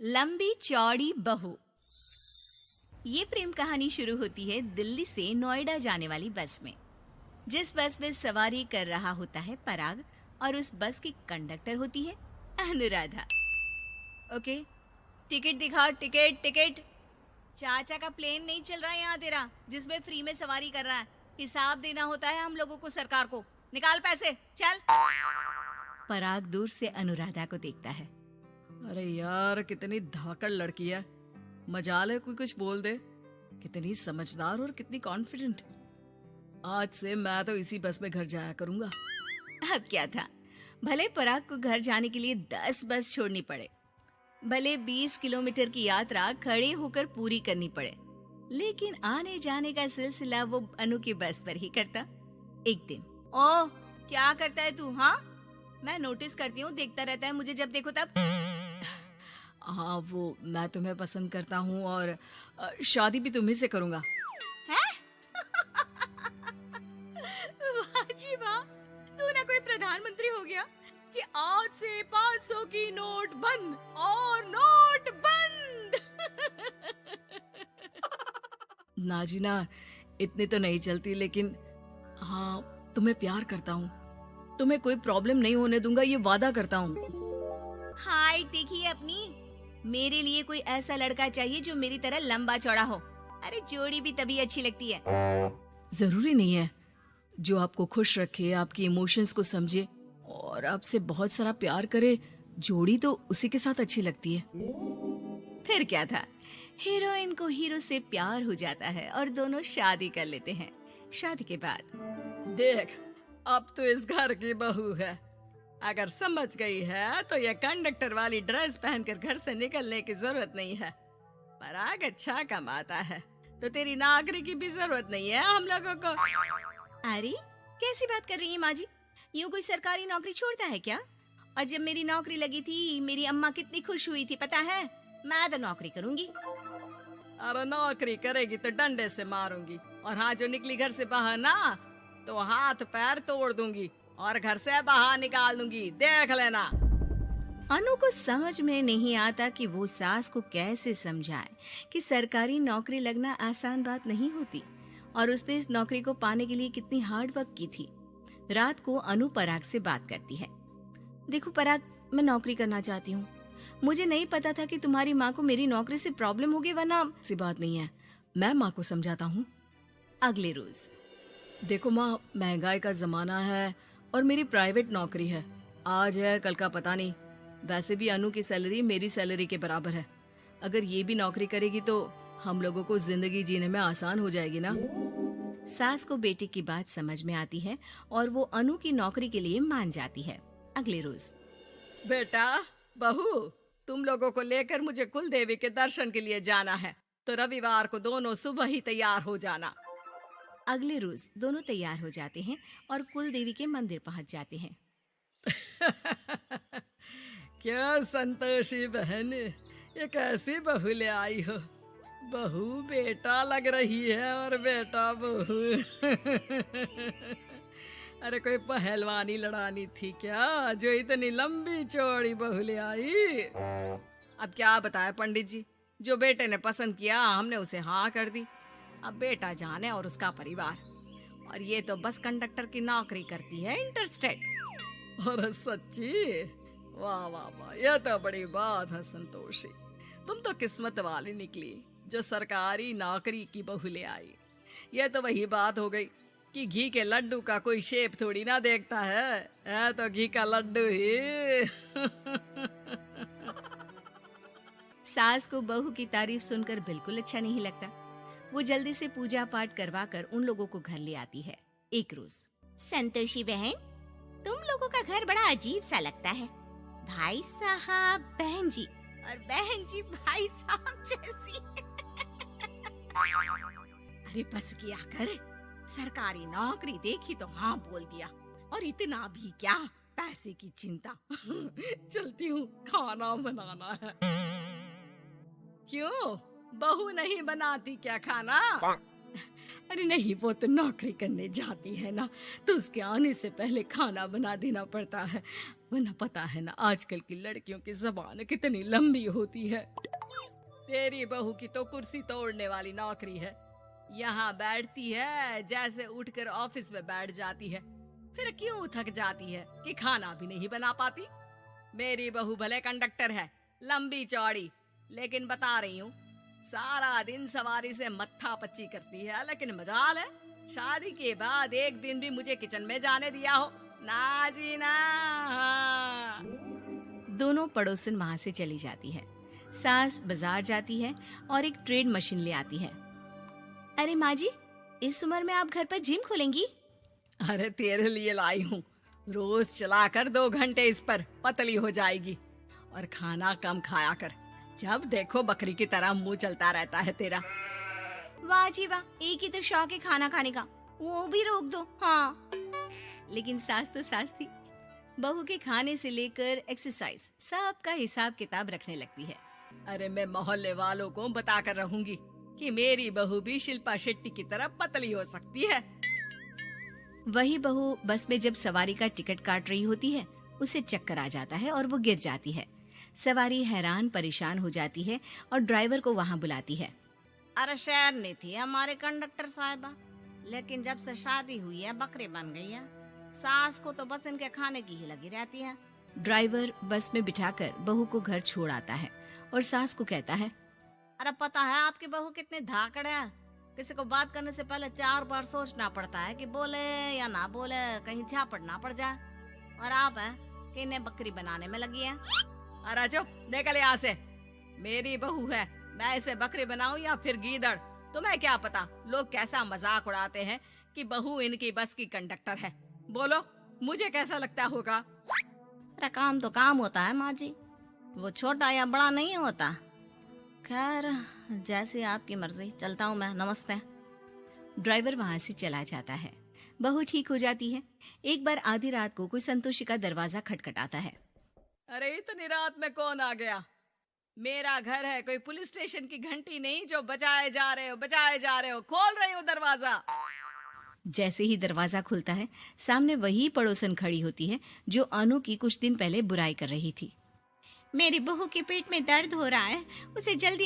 लंबी चौड़ी बहू। ये प्रेम कहानी शुरू होती है दिल्ली से नोएडा जाने वाली बस में। जिस बस में सवारी कर रहा होता है पराग और उस बस की कंडक्टर होती है अनुराधा। ओके, टिकट दिखाओ, टिकट टिकट। चाचा का प्लेन नहीं चल रहा है यहाँ तेरा, जिसमें फ्री में सवारी कर रहा है। हिसाब देना होता है हम लोगों को सरकार को। निकाल पैसे, चल। पराग दूर से अनुराधा को देखता है। अरे यार, कितनी धाकड़ लड़की है। मजाल है कोई कुछ बोल दे। कितनी समझदार और कितनी कॉन्फिडेंट। आज से मैं तो इसी बस में घर जाया करूंगा। अब क्या था, भले पराग को घर जाने के लिए 10 बस छोड़नी पड़े, भले 20 किलोमीटर की यात्रा खड़े होकर पूरी करनी पड़े, लेकिन आने जाने का सिलसिला वो अनु की बस पर ही करता। एक दिन, ओह क्या करता है तू? हाँ, मैं नोटिस करती हूँ, देखता रहता है मुझे जब देखो तब। हाँ, वो मैं तुम्हें पसंद करता हूँ और शादी भी तुम्ही से करूंगा। वाह जी वाह, तू ना कोई प्रधानमंत्री हो गया कि आज से 500 की नोट बंद और नोट बंद। नाजीना, इतनी तो नहीं चलती, लेकिन हाँ, तुम्हें प्यार करता हूँ। तुम्हें कोई प्रॉब्लम नहीं होने दूंगा, ये वादा करता हूँ। हाइट देखिए अपनी। मेरे लिए कोई ऐसा लड़का चाहिए जो मेरी तरह लंबा चौड़ा हो। अरे जोड़ी भी तभी अच्छी लगती है। जरूरी नहीं है, जो आपको खुश रखे, आपकी इमोशंस को समझे और आपसे बहुत सारा प्यार करे, जोड़ी तो उसी के साथ अच्छी लगती है। फिर क्या था, हीरोइन को हीरो से प्यार हो जाता है और दोनों शादी कर लेते हैं। शादी के बाद, देख, अब तो इस घर की बहू है। अगर समझ गई है तो ये कंडक्टर वाली ड्रेस पहनकर घर से निकलने की जरूरत नहीं है। पराग अच्छा कमाता है तो तेरी नौकरी की भी जरूरत नहीं है हम लोगों को। अरे कैसी बात कर रही है माँ जी? यूँ कोई सरकारी नौकरी छोड़ता है क्या? और जब मेरी नौकरी लगी थी, मेरी अम्मा कितनी खुश हुई थी पता है? मैं तो नौकरी करूंगी। अरे नौकरी करेगी तो डंडे से मारूंगी, और हाँ, जो निकली घर से बाहर ना तो हाथ पैर तोड़ दूंगी और घर से बाहर निकाल दूंगी, देख लेना। अनु को समझ में नहीं आता कि वो सास को कैसे समझाए कि सरकारी नौकरी लगना आसान बात नहीं होती और उसने इस नौकरी को पाने के लिए कितनी हार्ड वर्क की थी। रात को अनु पराग से बात करती है। देखो पराग, मैं नौकरी करना चाहती हूँ। मुझे नहीं पता था कि तुम्हारी माँ को मेरी नौकरी से प्रॉब्लम होगी, वरना। सी बात नहीं है, मैं माँ को समझाता हूँ। अगले रोज, देखो माँ, महंगाई का जमाना है और मेरी प्राइवेट नौकरी है। आज है कल का पता नहीं। वैसे भी अनु की सैलरी मेरी सैलरी के बराबर है। अगर ये भी नौकरी करेगी तो हम लोगों को जिंदगी जीने में आसान हो जाएगी ना। सास को बेटे की बात समझ में आती है और वो अनु की नौकरी के लिए मान जाती है। अगले रोज, बेटा बहू, तुम लोगों को लेकर मुझे कुल देवी के दर्शन के लिए जाना है, तो रविवार को दोनों सुबह ही तैयार हो जाना। अगले रोज दोनों तैयार हो जाते हैं और कुल देवी के मंदिर पहुंच जाते हैं। क्या संतोषी बहन, ये कैसी बहू ले आई हो? बहू बेटा लग रही है और बेटा बहू। अरे कोई पहलवानी लड़ानी थी क्या जो इतनी लंबी चौड़ी बहू ले आई? अब क्या बताए पंडित जी, जो बेटे ने पसंद किया हमने उसे हाँ कर दी। अब बेटा जाने और उसका परिवार, और ये तो बस कंडक्टर की नौकरी करती है इंटरस्टेट। और सच्ची, वाह वाह वाह, यह तो बड़ी बात है संतोषी। तुम तो किस्मत वाली निकली जो सरकारी नौकरी की बहू ले आई। यह तो वही बात हो गई कि घी के लड्डू का कोई शेप थोड़ी ना देखता है तो घी का लड्डू ही। सास को बहू की तारीफ सुनकर बिल्कुल अच्छा नहीं लगता। वो जल्दी से पूजा पाठ करवा कर उन लोगों को घर ले आती है। एक रोज, संतोषी बहन, तुम लोगों का घर बड़ा अजीब सा लगता है। भाई साहब बहन जी और बहन जी भाई साहब जैसी। अरे बस किया कर, सरकारी नौकरी देखी तो हाँ बोल दिया, और इतना भी क्या, पैसे की चिंता। चलती हूँ, खाना बनाना है। क्यों, बहू नहीं बनाती क्या खाना? अरे नहीं, वो तो नौकरी करने जाती है ना, तो उसके आने से पहले खाना बना देना पड़ता है। वरना पता है ना, आजकल की लड़कियों की ज़बान कितनी लंबी होती है। तेरी बहू की तो कुर्सी तोड़ने वाली नौकरी है। यहाँ बैठती है जैसे उठकर ऑफिस में बैठ जाती है, फिर क्यों थक जाती है कि खाना भी नहीं बना पाती। मेरी बहू भले कंडक्टर है, लंबी चौड़ी, लेकिन बता रही हूँ, सारा दिन सवारी से मत्था पच्ची करती है। लेकिन मजाल है, शादी के बाद एक दिन भी मुझे किचन में जाने दिया हो ना जी ना। दोनों पड़ोसन वहां से चली जाती है। सास बाजार जाती है और एक ट्रेड मशीन ले आती है। अरे माँ जी, इस उम्र में आप घर पर जिम खोलेंगी? अरे तेरे लिए लाई हूँ, रोज चलाकर 2 घंटे इस पर पतली हो जाएगी। और खाना कम खाया कर, जब देखो बकरी की तरह मुंह चलता रहता है तेरा। वाह जी वाह, एक ही तो शौक है खाना खाने का, वो भी रोक दो। हाँ, लेकिन सास तो सास थी। बहू के खाने से लेकर एक्सरसाइज सबका हिसाब किताब रखने लगती है। अरे मैं मोहल्ले वालों को बताकर रहूंगी कि मेरी बहू भी शिल्पा शेट्टी की तरह पतली हो सकती है। वही बहू बस में जब सवारी का टिकट काट रही होती है, उसे चक्कर आ जाता है और वो गिर जाती है। सवारी हैरान परेशान हो जाती है और ड्राइवर को वहां बुलाती है। अरे शहर नहीं थी हमारे कंडक्टर साहिबा, लेकिन जब से शादी हुई है बकरी बन गई है। सास को तो बस इनके खाने की ही लगी रहती है। ड्राइवर बस में बिठाकर बहू को घर छोड़ आता है और सास को कहता है, अरे पता है आपकी बहू कितनी धाकड़ है, किसी को बात करने से पहले 4 बार सोचना पड़ता है कि बोले या ना बोले, कहीं झापड़ ना पड़ जाए। और आप है कि इन्हें बकरी बनाने में लगी है। अरे चुप, निकल यहाँ से। मेरी बहू है, मैं इसे बकरी बनाऊं या फिर गीदड़, तुम्हें क्या पता लोग कैसा मजाक उड़ाते हैं कि बहू इनकी बस की कंडक्टर है। बोलो, मुझे कैसा लगता होगा? अरे काम तो काम होता है माँ जी, वो छोटा या बड़ा नहीं होता। खैर जैसी आपकी मर्जी, चलता हूँ मैं, नमस्ते। ड्राइवर वहां से चला जाता है। बहू ठीक हो जाती है। एक बार आधी रात को कोई संतोषी का दरवाजा खटखटाता है। अरे इतनी रात में कौन आ गया? मेरा घर है, कोई पुलिस स्टेशन की घंटी नहीं जो बजाए जा रहे हो। खोल रही हो दरवाजा। जैसे ही दरवाजा खुलता है, सामने वही पड़ोसन खड़ी होती है जो अनु की कुछ दिन पहले बुराई कर रही थी। मेरी बहू के पेट में दर्द हो रहा है, उसे जल्दी